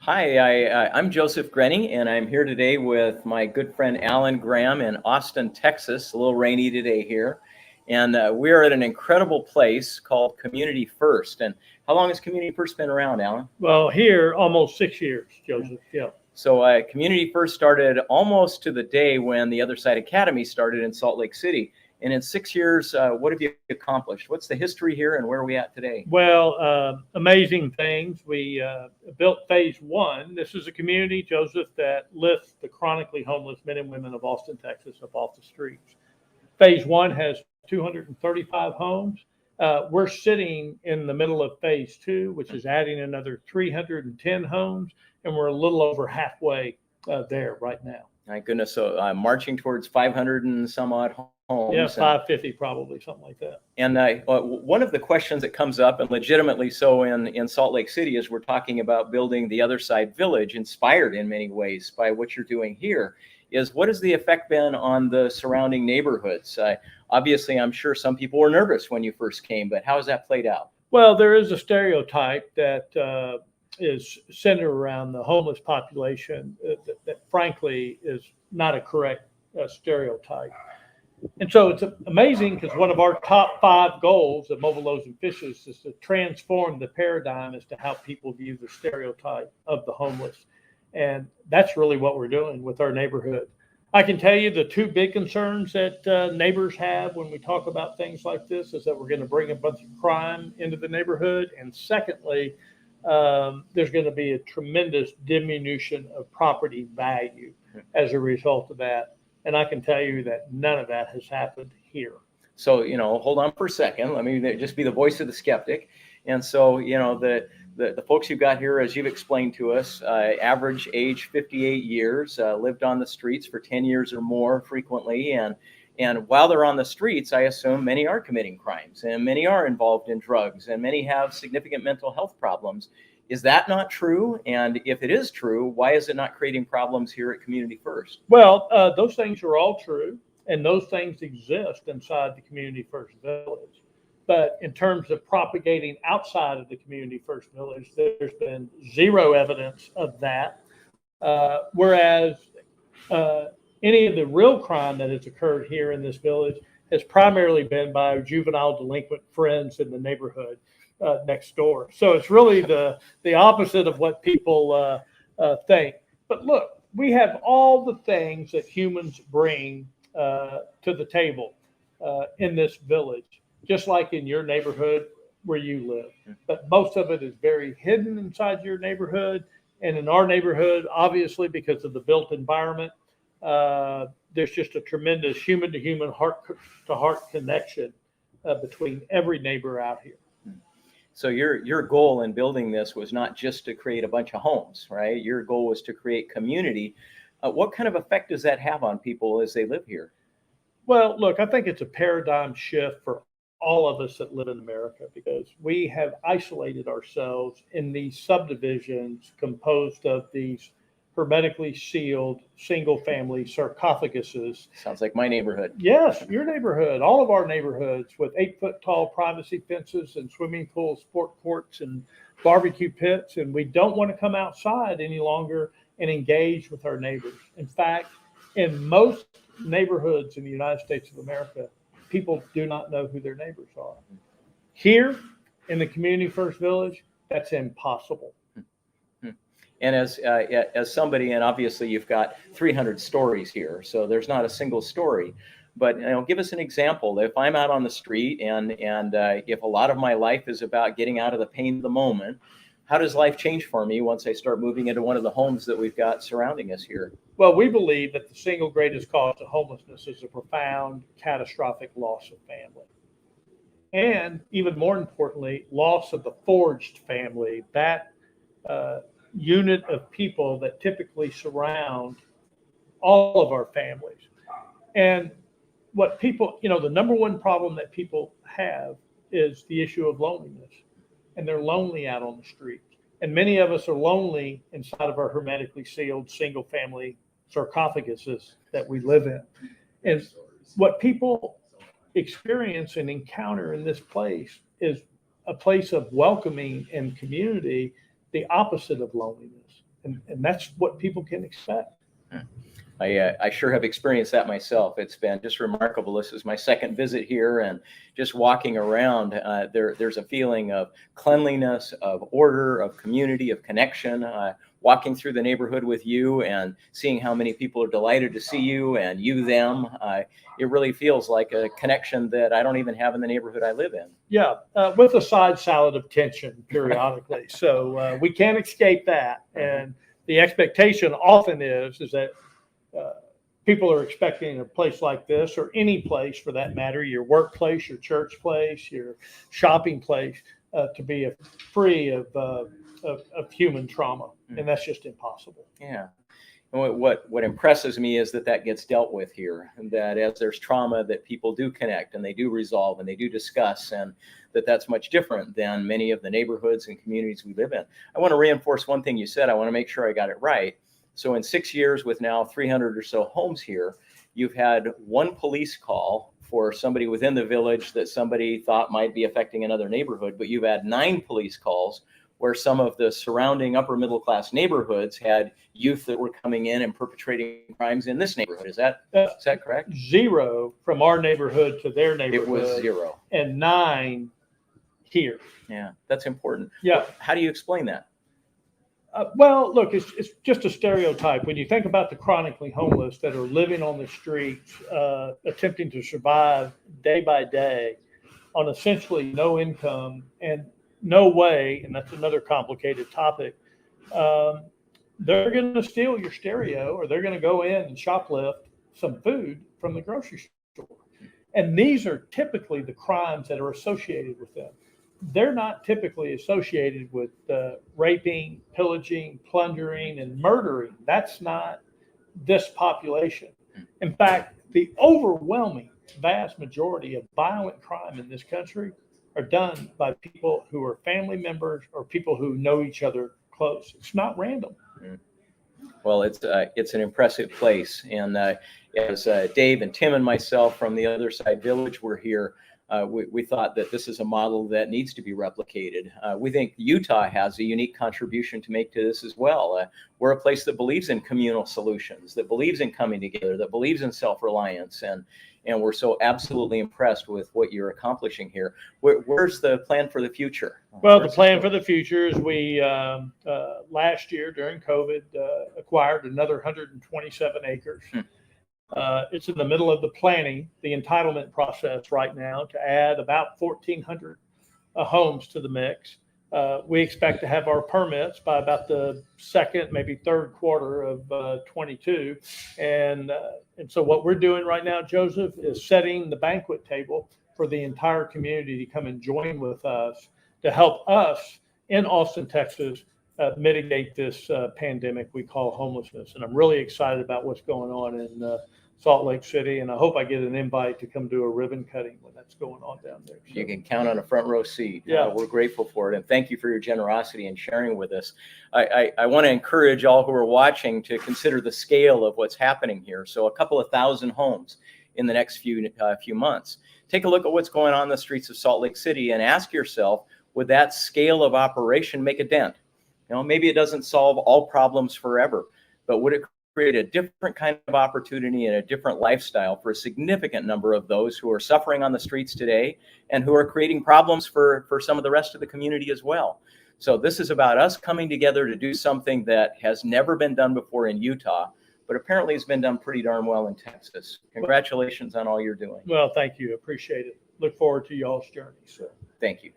Hi, I'm Joseph Grenny, and I'm here today with my good friend Alan Graham in Austin, Texas. A little rainy today here. And we're at an incredible place called Community First. And how long has Community First been around, Alan? Well, here almost 6 years, Joseph. Yeah. So Community First started almost to the day when the Other Side Academy started in Salt Lake City. And in 6 years, what have you accomplished? What's the history here and where are we at today? Well, amazing things. We built phase one. This is a community, Joseph, that lifts the chronically homeless men and women of Austin, Texas, up off the streets. Phase one has 235 homes. We're sitting in the middle of phase two, which is adding another 310 homes, and we're a little over halfway there right now. My goodness, so marching towards 500 and some odd homes. Yeah, 550 probably, something like that. And one of the questions that comes up, and legitimately so in Salt Lake City, is we're talking about building the Other Side Village, inspired in many ways by what you're doing here, is what has the effect been on the surrounding neighborhoods? Obviously, I'm sure some people were nervous when you first came, but how has that played out? Well, there is a stereotype that is centered around the homeless population that frankly is not a correct stereotype. And so it's amazing because one of our top 5 goals at Mobile Loaves Fishes is to transform the paradigm as to how people view the stereotype of the homeless. And that's really what we're doing with our neighborhood. I can tell you the 2 big concerns that neighbors have when we talk about things like this is that we're going to bring a bunch of crime into the neighborhood. And secondly, there's going to be a tremendous diminution of property value as a result of that. And I can tell you that none of that has happened here. So, hold on for a second. Let me just be the voice of the skeptic. And so, the folks you've got here, as you've explained to us, average age 58 years, lived on the streets for 10 years or more frequently. And while they're on the streets, I assume many are committing crimes and many are involved in drugs and many have significant mental health problems. Is that not true? And if it is true, why is it not creating problems here at Community First? Well, those things are all true, and those things exist inside the Community First Village. But in terms of propagating outside of the Community First Village, there's been zero evidence of that. Whereas any of the real crime that has occurred here in this village has primarily been by our juvenile delinquent friends in the neighborhood next door. So it's really the opposite of what people think. But look, we have all the things that humans bring to the table in this village, just like in your neighborhood where you live. But most of it is very hidden inside your neighborhood. And in our neighborhood, obviously, because of the built environment, there's just a tremendous human-to-human, heart-to-heart connection between every neighbor out here. So your goal in building this was not just to create a bunch of homes, right? Your goal was to create community. What kind of effect does that have on people as they live here? Well, look, I think it's a paradigm shift for all of us that live in America because we have isolated ourselves in these subdivisions composed of these hermetically sealed single-family sarcophaguses. Sounds like my neighborhood. Yes, your neighborhood, all of our neighborhoods with 8-foot-tall privacy fences and swimming pools, sport courts, and barbecue pits. And we don't want to come outside any longer and engage with our neighbors. In fact, in most neighborhoods in the United States of America, people do not know who their neighbors are. Here in the Community First Village, that's impossible. And as somebody, and obviously you've got 300 stories here, so there's not a single story. But give us an example. If I'm out on the street and if a lot of my life is about getting out of the pain of the moment, how does life change for me once I start moving into one of the homes that we've got surrounding us here? Well, we believe that the single greatest cause of homelessness is a profound, catastrophic loss of family. And even more importantly, loss of the forged family, that unit of people that typically surround all of our families. And what people, the number one problem that people have is the issue of loneliness. And they're lonely out on the street. And many of us are lonely inside of our hermetically sealed single family sarcophaguses that we live in. And what people experience and encounter in this place is a place of welcoming and community, the opposite of loneliness. And that's what people can expect. I sure have experienced that myself. It's been just remarkable. This is my second visit here, and just walking around, there's a feeling of cleanliness, of order, of community, of connection. Walking through the neighborhood with you and seeing how many people are delighted to see you and you them, it really feels like a connection that I don't even have in the neighborhood I live in. Yeah, with a side salad of tension periodically. So we can't escape that. And the expectation often is that people are expecting a place like this, or any place for that matter, your workplace, your church place, your shopping place, to be free of human trauma. And that's just impossible. Yeah. And what impresses me is that gets dealt with here, and that as there's trauma, that people do connect and they do resolve and they do discuss, and that's much different than many of the neighborhoods and communities we live in. I want to reinforce one thing you said. I want to make sure I got it right. So in 6 years, with now 300 or so homes here, you've had one police call for somebody within the village that somebody thought might be affecting another neighborhood, but you've had 9 police calls where some of the surrounding upper middle class neighborhoods had youth that were coming in and perpetrating crimes in this neighborhood. Is that correct? 0 from our neighborhood to their neighborhood. It was 0. And 9 here. Yeah, that's important. Yeah. Well, how do you explain that? Well, look, it's just a stereotype. When you think about the chronically homeless that are living on the streets, attempting to survive day by day on essentially no income and no way, and that's another complicated topic, they're going to steal your stereo, or they're going to go in and shoplift some food from the grocery store. And these are typically the crimes that are associated with them. They're not typically associated with raping, pillaging, plundering, and murdering. That's not this population. In fact, the overwhelming vast majority of violent crime in this country are done by people who are family members or people who know each other close. It's not random. Well, it's an impressive place. And as Dave and Tim and myself from the Other Side Village were here, we thought that this is a model that needs to be replicated. We think Utah has a unique contribution to make to this as well. We're a place that believes in communal solutions, that believes in coming together, that believes in self-reliance, and we're so absolutely impressed with what you're accomplishing here. Where's the plan for the future? Well, the plan for the future is we last year during COVID acquired another 127 acres. It's in the middle of the entitlement process right now to add about 1,400 homes to the mix. We expect to have our permits by about the second, maybe third quarter of 22. And so what we're doing right now, Joseph, is setting the banquet table for the entire community to come and join with us to help us in Austin, Texas, mitigate this pandemic we call homelessness. And I'm really excited about what's going on in Salt Lake City, and I hope I get an invite to come do a ribbon cutting when that's going on down there. So, you can count on a front row seat. Yeah, we're grateful for it, and thank you for your generosity and sharing with us. I want to encourage all who are watching to consider the scale of what's happening here. So a couple of thousand homes in the next few months. Take a look at what's going on in the streets of Salt Lake City and ask yourself, would that scale of operation make a dent? Maybe it doesn't solve all problems forever, but would it create a different kind of opportunity and a different lifestyle for a significant number of those who are suffering on the streets today and who are creating problems for some of the rest of the community as well? So this is about us coming together to do something that has never been done before in Utah, but apparently has been done pretty darn well in Texas. Congratulations on all you're doing. Well, thank you. Appreciate it. Look forward to y'all's journey. So thank you.